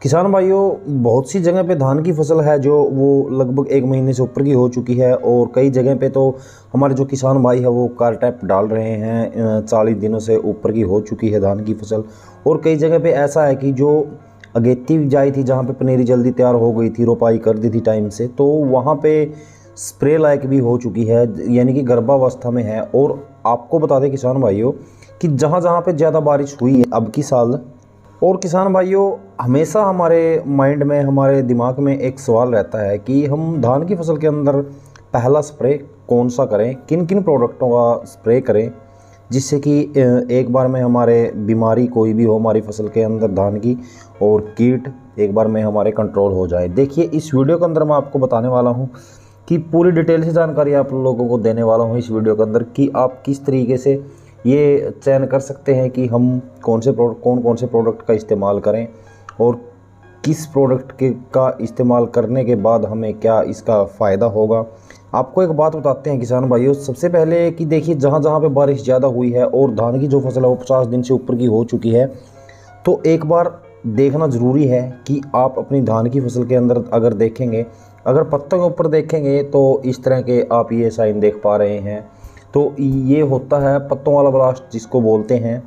किसान भाइयों, बहुत सी जगह पे धान की फसल है जो वो लगभग 1 महीने से ऊपर की हो चुकी है और कई जगह पे तो हमारे जो किसान भाई है वो कारटैप डाल रहे हैं। 40 दिनों से ऊपर की हो चुकी है धान की फसल। और कई जगह पे ऐसा है कि जो अगेती बिजाई थी, जहाँ पे पनेरी जल्दी तैयार हो गई थी, रोपाई कर दी थी टाइम से, तो वहाँ पे स्प्रे लायक भी हो चुकी है, यानी कि गर्भावस्था में है। और आपको बता दें किसान भाइयों कि जहाँ जहाँ पे ज़्यादा बारिश हुई है अब की साल, और किसान भाइयों हमेशा हमारे माइंड में, हमारे दिमाग में एक सवाल रहता है कि हम धान की फसल के अंदर पहला स्प्रे कौन सा करें, किन किन प्रोडक्टों का स्प्रे करें, जिससे कि एक बार में हमारे बीमारी कोई भी हो हमारी फसल के अंदर धान की, और कीट एक बार में हमारे कंट्रोल हो जाए। देखिए, इस वीडियो के अंदर मैं आपको बताने वाला हूँ कि पूरी डिटेल से जानकारी आप लोगों को देने वाला हूँ इस वीडियो के अंदर, कि आप किस तरीके से ये चयन कर सकते हैं कि हम कौन कौन से प्रोडक्ट का इस्तेमाल करें और किस प्रोडक्ट का इस्तेमाल करने के बाद हमें क्या इसका फ़ायदा होगा। आपको एक बात बताते हैं किसान भाइयों, सबसे पहले कि देखिए, जहाँ जहाँ पे बारिश ज़्यादा हुई है और धान की जो फसल है वो 50 दिन से ऊपर की हो चुकी है, तो एक बार देखना ज़रूरी है कि आप अपनी धान की फसल के अंदर अगर देखेंगे, अगर पत्तों के ऊपर देखेंगे तो इस तरह के आप ये साइन देख पा रहे हैं। तो ये होता है पत्तों वाला ब्लास्ट, जिसको बोलते हैं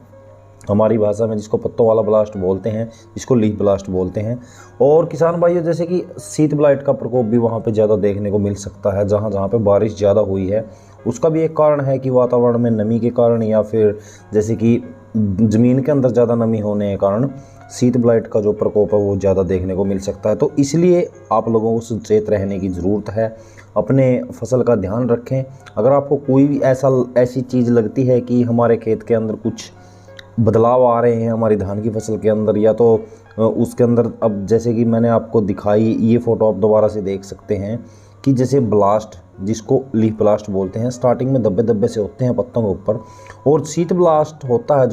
हमारी भाषा में, जिसको पत्तों वाला ब्लास्ट बोलते हैं, जिसको लीफ ब्लास्ट बोलते हैं। और किसान भाइयों, जैसे कि शीत ब्लाइट का प्रकोप भी वहाँ पे ज़्यादा देखने को मिल सकता है जहाँ जहाँ पे बारिश ज़्यादा हुई है। उसका भी एक कारण है कि वातावरण में नमी के कारण, या फिर जैसे कि ज़मीन के अंदर ज़्यादा नमी होने के कारण शीत ब्लाइट का जो प्रकोप है वो ज़्यादा देखने को मिल सकता है। तो इसलिए आप लोगों को सचेत रहने की ज़रूरत है, अपने फसल का ध्यान रखें। अगर आपको कोई भी ऐसी चीज़ लगती है कि हमारे खेत के अंदर कुछ बदलाव आ रहे हैं हमारी धान की फसल के अंदर, या तो उसके अंदर, अब जैसे कि मैंने आपको दिखाई, ये फ़ोटो आप दोबारा से देख सकते हैं कि जैसे ब्लास्ट, जिसको लीफ ब्लास्ट बोलते हैं, स्टार्टिंग में धब्बे धब्बे से होते हैं पत्तों के ऊपर, और शीत ब्लास्ट होता है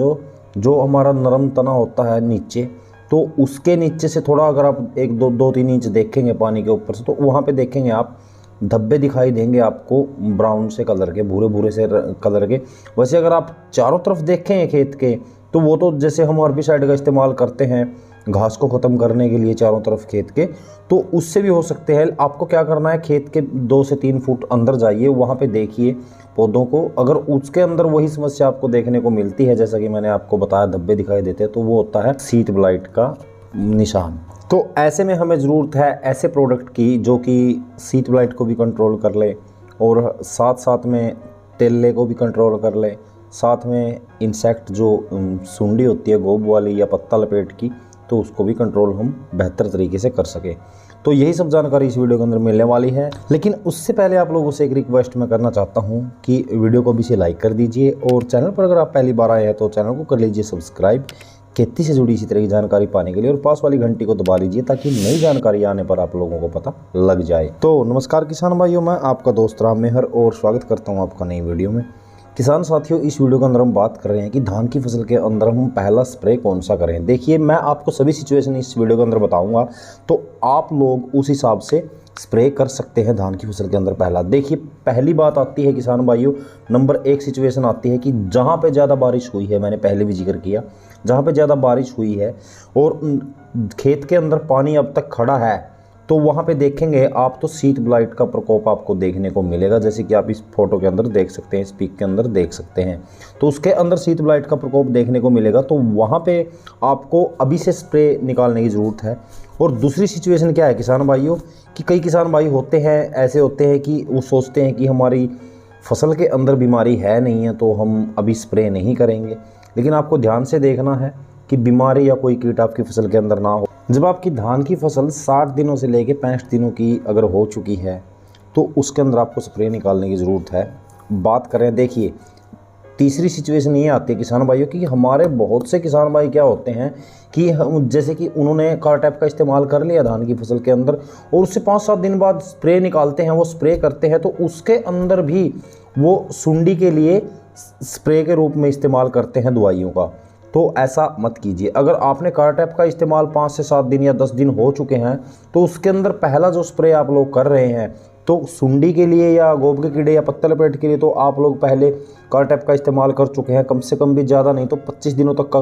जो हमारा नरम तना होता है नीचे, तो उसके नीचे से थोड़ा अगर आप 1-2-3 इंच देखेंगे पानी के ऊपर से, तो वहाँ पे देखेंगे आप धब्बे दिखाई देंगे आपको, ब्राउन से कलर के, भूरे भूरे से कलर के। वैसे अगर आप चारों तरफ देखें खेत के, तो वो तो जैसे हम हर्बिसाइड का इस्तेमाल करते हैं घास को ख़त्म करने के लिए चारों तरफ खेत के, तो उससे भी हो सकते हैं। आपको क्या करना है, खेत के 2 से 3 फुट अंदर जाइए, वहाँ पे देखिए पौधों को, अगर उसके अंदर वही समस्या आपको देखने को मिलती है, जैसा कि मैंने आपको बताया धब्बे दिखाई देते हैं, तो वो होता है शीत ब्लाइट का निशान। तो ऐसे में हमें ज़रूरत है ऐसे प्रोडक्ट की जो कि शीत ब्लाइट को भी कंट्रोल कर ले, और साथ साथ में तेले को भी कंट्रोल कर ले, साथ में इंसेक्ट जो सुंडी होती है गोब वाली या पत्ता लपेट की, तो उसको भी कंट्रोल हम बेहतर तरीके से कर सके। तो यही सब जानकारी इस वीडियो के अंदर मिलने वाली है। लेकिन उससे पहले आप लोगों से एक रिक्वेस्ट मैं करना चाहता हूं कि वीडियो को भी से लाइक कर दीजिए, और चैनल पर अगर आप पहली बार आए हैं तो चैनल को कर लीजिए सब्सक्राइब, खेती से जुड़ी इसी तरह की जानकारी पाने के लिए, और पास वाली घंटी को दबा लीजिए ताकि नई जानकारी आने पर आप लोगों को पता लग जाए। तो नमस्कार किसान भाइयों, मैं आपका दोस्त राम मेहर और स्वागत करता हूं आपका नई वीडियो में। किसान साथियों, इस वीडियो के अंदर हम बात कर रहे हैं कि धान की फसल के अंदर हम पहला स्प्रे कौन सा करें। देखिए, मैं आपको सभी सिचुएशन इस वीडियो के अंदर बताऊंगा, तो आप लोग उस हिसाब से स्प्रे कर सकते हैं धान की फसल के अंदर पहला। देखिए, पहली बात आती है किसान भाइयों, नंबर 1 सिचुएशन आती है कि जहाँ पे ज़्यादा बारिश हुई है, मैंने पहले भी जिक्र किया, जहाँ पे ज़्यादा बारिश हुई है और खेत के अंदर पानी अब तक खड़ा है, तो वहाँ पे देखेंगे आप तो शीत ब्लाइट का प्रकोप आपको देखने को मिलेगा, जैसे कि आप इस फोटो के अंदर देख सकते हैं, इस पिक के अंदर देख सकते हैं। तो उसके अंदर शीत ब्लाइट का प्रकोप देखने को मिलेगा, तो वहाँ पे आपको अभी से स्प्रे निकालने की ज़रूरत है। और दूसरी सिचुएशन क्या है किसान भाइयों, कि कई किसान भाई होते हैं, ऐसे होते हैं कि वो सोचते हैं कि हमारी फसल के अंदर बीमारी है नहीं है तो हम अभी स्प्रे नहीं करेंगे। लेकिन आपको ध्यान से देखना है कि बीमारी या कोई कीट आपकी फसल के अंदर ना हो। जब आपकी धान की फसल 60 दिनों से लेकर 65 दिनों की अगर हो चुकी है, तो उसके अंदर आपको स्प्रे निकालने की ज़रूरत है। बात करें, देखिए, तीसरी सिचुएशन ये आती है किसान भाइयों कि हमारे बहुत से किसान भाई क्या होते हैं कि जैसे कि उन्होंने कारटैप का इस्तेमाल कर लिया धान की फसल के अंदर, और उससे 5-7 दिन बाद स्प्रे निकालते हैं, वो स्प्रे करते हैं, तो उसके अंदर भी वो सुंडी के लिए स्प्रे के रूप में इस्तेमाल करते हैं दवाइयों का। तो ऐसा मत कीजिए। अगर आपने कारटैप का इस्तेमाल 5 से 7 दिन या 10 दिन हो चुके हैं, तो उसके अंदर पहला जो स्प्रे आप लोग कर रहे हैं, तो सुंडी के लिए या गोब के कीड़े या पत्ता लपेट के लिए तो आप लोग पहले कारटैप का इस्तेमाल कर चुके हैं, कम से कम भी ज़्यादा नहीं तो 25 दिनों तक का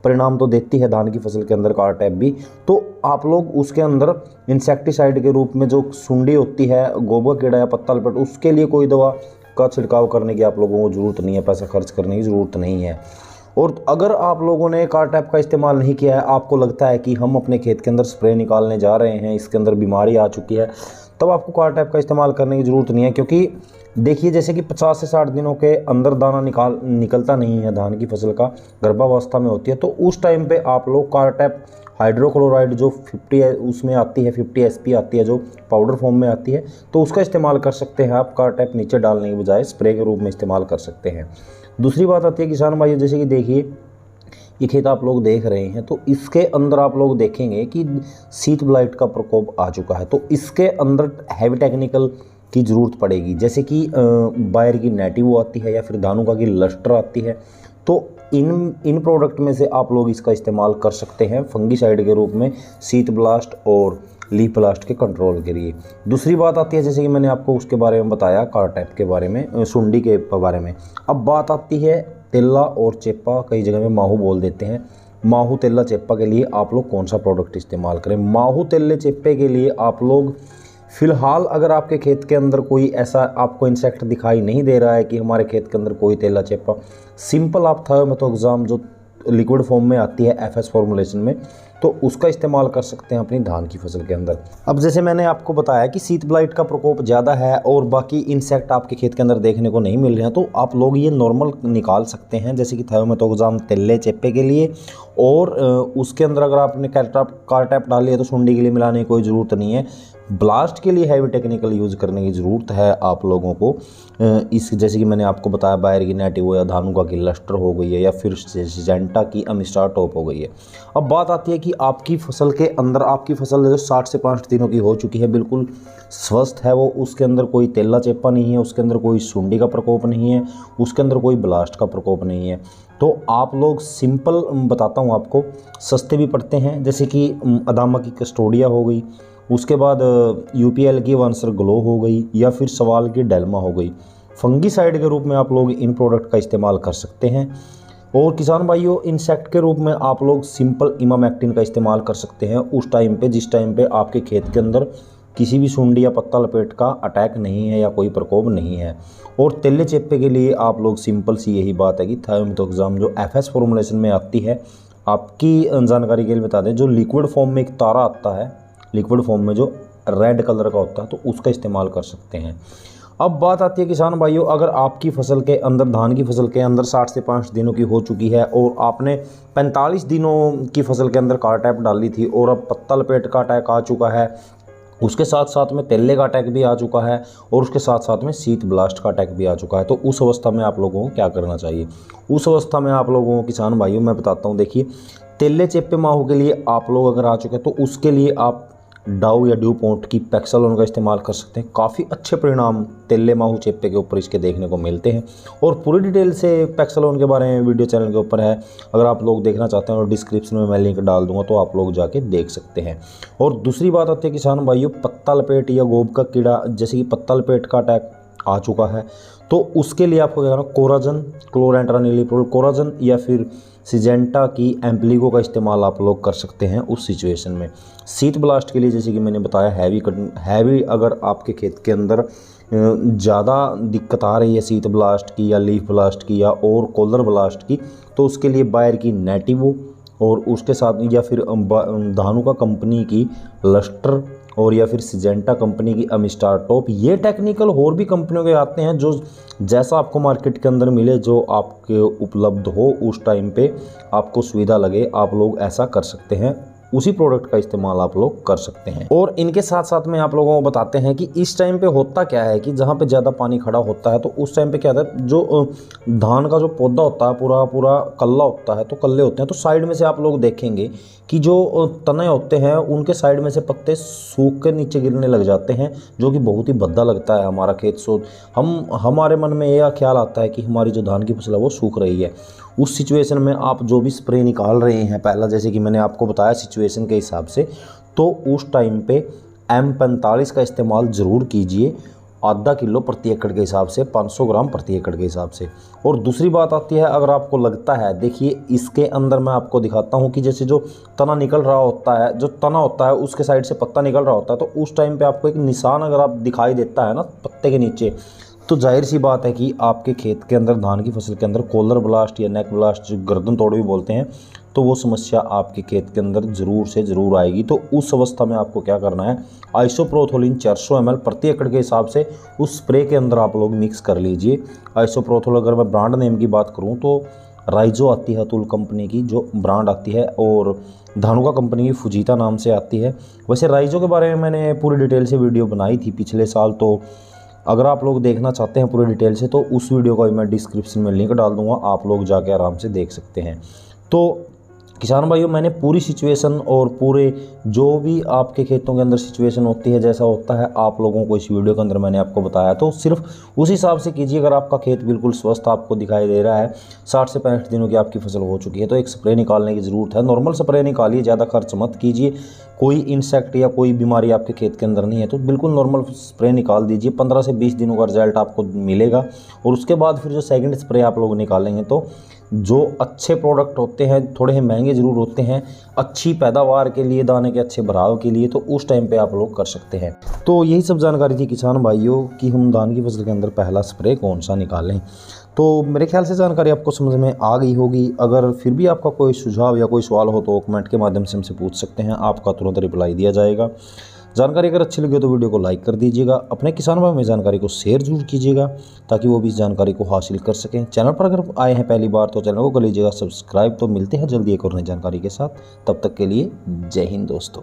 परिणाम तो देती है धान की फसल के अंदर कारटैप भी। तो आप लोग उसके अंदर इंसेक्टिसाइड के रूप में जो सुंडी होती है, गोबर कीड़ा या पत्ता लपेट, उसके लिए कोई दवा का छिड़काव करने की आप लोगों को ज़रूरत नहीं है, पैसा खर्च करने की ज़रूरत नहीं है। और अगर आप लोगों ने कारटैप का इस्तेमाल नहीं किया है, आपको लगता है कि हम अपने खेत के अंदर स्प्रे निकालने जा रहे हैं, इसके अंदर बीमारी आ चुकी है, तब आपको कारटैप का इस्तेमाल करने की ज़रूरत नहीं है। क्योंकि देखिए, जैसे कि 50 से 60 दिनों के अंदर दाना निकलता नहीं है धान की फसल का, गर्भावस्था में होती है, तो उस टाइम पे आप लोग कारटैप हाइड्रोक्लोराइड जो 50 उसमें आती है, 50 SP आती है, जो पाउडर फॉर्म में आती है, तो उसका इस्तेमाल कर सकते हैं आप। कारटैप नीचे डालने के बजाय स्प्रे के रूप में इस्तेमाल कर सकते हैं। दूसरी बात आती है किसान भाइयों, जैसे कि देखिए ये खेत आप लोग देख रहे हैं, तो इसके अंदर आप लोग देखेंगे कि शीत ब्लाइट का प्रकोप आ चुका है। तो इसके अंदर हैवी टेक्निकल की ज़रूरत पड़ेगी, जैसे कि बायर की नेटिव आती है या फिर धानुका की लस्टर आती है। तो इन प्रोडक्ट में से आप लोग इसका इस्तेमाल कर सकते हैं फंगीसाइड के रूप में, शीत ब्लास्ट और लीफ ब्लास्ट के कंट्रोल के लिए। दूसरी बात आती है, जैसे कि मैंने आपको उसके बारे में बताया, कारटैप के बारे में, सुंडी के बारे में। अब बात आती है तेला और चेप्पा, कई जगह में माहू बोल देते हैं। माहू, तेला, चेप्पा के लिए आप लोग कौन सा प्रोडक्ट इस्तेमाल करें? माहू, तेले, चेप्पे के लिए आप लोग फ़िलहाल, अगर आपके खेत के अंदर कोई ऐसा आपको इंसेक्ट दिखाई नहीं दे रहा है कि हमारे खेत के अंदर कोई तेला चेप्पा, सिंपल आप थायोमेथोक्साम जो लिक्विड फॉर्म में आती है FS फॉर्मुलेशन में, तो उसका इस्तेमाल कर सकते हैं अपनी धान की फसल के अंदर। अब जैसे मैंने आपको बताया कि शीत ब्लाइट का प्रकोप ज़्यादा है और बाकी इंसेक्ट आपके खेत के अंदर देखने को नहीं मिल रहे हैं, तो आप लोग ये नॉर्मल निकाल सकते हैं, जैसे कि थायोमेथोक्साम तेले चेप्पे के लिए। और उसके अंदर अगर आपने कारटैप डाली है तो सुंडी के लिए मिलाने की कोई ज़रूरत नहीं है। ब्लास्ट के लिए हैवी टेक्निकल यूज़ करने की ज़रूरत है आप लोगों को। इस जैसे कि मैंने आपको बताया, बायर की नेटिव या धानुका की लस्टर हो गई है, या फिर सिजेंटा की अमिस्टार टॉप हो गई है। अब बात आती है कि आपकी फसल के अंदर, आपकी फसल जो 60 से 65 दिनों की हो चुकी है, बिल्कुल स्वस्थ है वो, उसके अंदर कोई तेला चेप्पा नहीं है, उसके अंदर कोई सुंडी का प्रकोप नहीं है, उसके अंदर कोई ब्लास्ट का प्रकोप नहीं है, तो आप लोग सिंपल बताता हूँ आपको, सस्ते भी पड़ते हैं, जैसे कि अदामा की कस्टोडिया हो गई, उसके बाद UPL की वांसर ग्लो हो गई, या फिर सवाल की डेल्मा हो गई। फंगीसाइड के रूप में आप लोग इन प्रोडक्ट का इस्तेमाल कर सकते हैं। और किसान भाइयों, इंसेक्ट के रूप में आप लोग सिंपल इमामेक्टिन का इस्तेमाल कर सकते हैं उस टाइम पे जिस टाइम पे आपके खेत के अंदर किसी भी सुंडी या पत्ता लपेट का अटैक नहीं है या कोई प्रकोप नहीं है। और तेले चेप्पे के लिए आप लोग सिंपल सी यही बात है कि थायोमेथोक्साम जो FS फॉर्मुलेशन में आती है, आपकी जानकारी के लिए बता दें, जो लिक्विड फॉर्म में एक तारा आता है, लिक्विड फॉर्म में जो रेड कलर का होता है, तो उसका इस्तेमाल कर सकते हैं। अब बात आती है किसान भाइयों, अगर आपकी फसल के अंदर, धान की फसल के अंदर 60 से 65 दिनों की हो चुकी है और आपने 45 दिनों की फसल के अंदर कारटैप डाली थी और अब पत्ता लपेट का अटैक आ चुका है, उसके साथ साथ में तेले का अटैक भी आ चुका है और उसके साथ साथ में शीत ब्लास्ट का अटैक भी आ चुका है, तो उस अवस्था में आप लोगों को क्या करना चाहिए? उस अवस्था में आप लोगों को किसान भाइयों मैं बताता हूँ। देखिए, तेले चेप्पे माहू के लिए आप लोग अगर आ चुके हैं तो उसके लिए आप डाउ या ड्यू पॉइंट की पैक्सालोन का इस्तेमाल कर सकते हैं। काफ़ी अच्छे परिणाम तेले माहू चेप्पे के ऊपर इसके देखने को मिलते हैं और पूरी डिटेल से पैक्सालोन के बारे में वीडियो चैनल के ऊपर है, अगर आप लोग देखना चाहते हैं और डिस्क्रिप्शन में मैं लिंक डाल दूंगा तो आप लोग जाके देख सकते हैं। और दूसरी बात आती है किसान भाइयों, पत्ता लपेट या गोब का कीड़ा, जैसे कि पत्ता लपेट का अटैक आ चुका है, तो उसके लिए आपको क्या करना, कोराजन, क्लोरेंट्रानिलीप्रोल कोराजन या फिर सिजेंटा की एम्प्लीगो का इस्तेमाल आप लोग कर सकते हैं उस सिचुएशन में। शीत ब्लास्ट के लिए जैसे कि मैंने बताया, हैवी अगर आपके खेत के अंदर ज़्यादा दिक्कत आ रही है शीत ब्लास्ट की या लीफ ब्लास्ट की या और कोलर ब्लास्ट की, तो उसके लिए बायर की नेटिवो और उसके साथ या फिर धानुका कंपनी की लस्टर और या फिर सिजेंटा कंपनी की अमिस्टार टॉप, ये टेक्निकल और भी कंपनियों के आते हैं जो जैसा आपको मार्केट के अंदर मिले, जो आपके उपलब्ध हो उस टाइम पे आपको सुविधा लगे, आप लोग ऐसा कर सकते हैं, उसी प्रोडक्ट का इस्तेमाल आप लोग कर सकते हैं। और इनके साथ साथ में आप लोगों को बताते हैं कि इस टाइम पे होता क्या है कि जहाँ पे ज़्यादा पानी खड़ा होता है तो उस टाइम पे क्या होता है, जो धान का जो पौधा होता है पूरा पूरा कल्ला होता है, तो कल्ले होते हैं, तो साइड में से आप लोग देखेंगे कि जो तने होते हैं उनके साइड में से पत्ते सूख के नीचे गिरने लग जाते हैं, जो कि बहुत ही भद्दा लगता है हमारा खेत। सो हमारे मन में यह ख्याल आता है कि हमारी जो धान की फसल है वो सूख रही है। उस सिचुएशन में आप जो भी स्प्रे निकाल रहे हैं, पहला जैसे कि मैंने आपको बताया सिचुएशन के हिसाब से, तो उस टाइम पे M45 का इस्तेमाल ज़रूर कीजिए। आधा किलो प्रति एकड़ के हिसाब से, 500 ग्राम प्रति एकड़ के हिसाब से। और दूसरी बात आती है, अगर आपको लगता है, देखिए इसके अंदर मैं आपको दिखाता हूँ कि जैसे जो तना निकल रहा होता है, जो तना होता है उसके साइड से पत्ता निकल रहा होता है, तो उस टाइम पे आपको एक निशान अगर आप दिखाई देता है ना पत्ते के नीचे, तो जाहिर सी बात है कि आपके खेत के अंदर, धान की फसल के अंदर कॉलर ब्लास्ट या नेक ब्लास्ट, जो गर्दन तोड़ भी बोलते हैं, तो वो समस्या आपके खेत के अंदर ज़रूर से ज़रूर आएगी। तो उस अवस्था में आपको क्या करना है, आइसोप्रोथोलिन 400 ml प्रति एकड़ के हिसाब से उस स्प्रे के अंदर आप लोग मिक्स कर लीजिए। आइसोप्रोथोल, अगर मैं ब्रांड नेम की बात करूँ तो राइजो आती है, अतुल कंपनी की जो ब्रांड आती है, और धानुका कंपनी की फुजीता नाम से आती है। वैसे राइजो के बारे में मैंने पूरी डिटेल से वीडियो बनाई थी पिछले साल, तो अगर आप लोग देखना चाहते हैं पूरी डिटेल से तो उस वीडियो का भी मैं डिस्क्रिप्शन में लिंक डाल दूंगा, आप लोग जाके आराम से देख सकते हैं। तो किसान भाइयों, मैंने पूरी सिचुएशन और पूरे जो भी आपके खेतों के अंदर सिचुएशन होती है, जैसा होता है, आप लोगों को इस वीडियो के अंदर मैंने आपको बताया, तो सिर्फ उस हिसाब से कीजिए। अगर आपका खेत बिल्कुल स्वस्थ आपको दिखाई दे रहा है, 60 से 65 दिनों की आपकी फसल हो चुकी है, तो एक स्प्रे निकालने की ज़रूरत है। नॉर्मल स्प्रे निकालिए, ज़्यादा खर्च मत कीजिए। कोई इंसेक्ट या कोई बीमारी आपके खेत के अंदर नहीं है तो बिल्कुल नॉर्मल स्प्रे निकाल दीजिए। 15 से 20 दिनों का रिजल्ट आपको मिलेगा। और उसके बाद फिर जो सेकंड स्प्रे आप लोग निकालेंगे, तो जो अच्छे प्रोडक्ट होते हैं, थोड़े महंगे ज़रूर होते हैं, अच्छी पैदावार के लिए, दाने के अच्छे भराव के लिए, तो उस टाइम पे आप लोग कर सकते हैं। तो यही सब जानकारी थी किसान भाइयों कि हम धान की फसल के अंदर पहला स्प्रे कौन सा निकालें। तो मेरे ख्याल से जानकारी आपको समझ में आ गई होगी। अगर फिर भी आपका कोई सुझाव या कोई सवाल हो तो कमेंट के माध्यम से हमसे पूछ सकते हैं, आपका तुरंत रिप्लाई दिया जाएगा। जानकारी अगर अच्छी लगी तो वीडियो को लाइक कर दीजिएगा, अपने किसान भाई में जानकारी को शेयर जरूर कीजिएगा ताकि वो भी इस जानकारी को हासिल कर सकें। चैनल पर अगर आए हैं पहली बार तो चैनल को कर लीजिएगा सब्सक्राइब। तो मिलते हैं जल्दी एक और नई जानकारी के साथ, तब तक के लिए जय हिंद दोस्तों।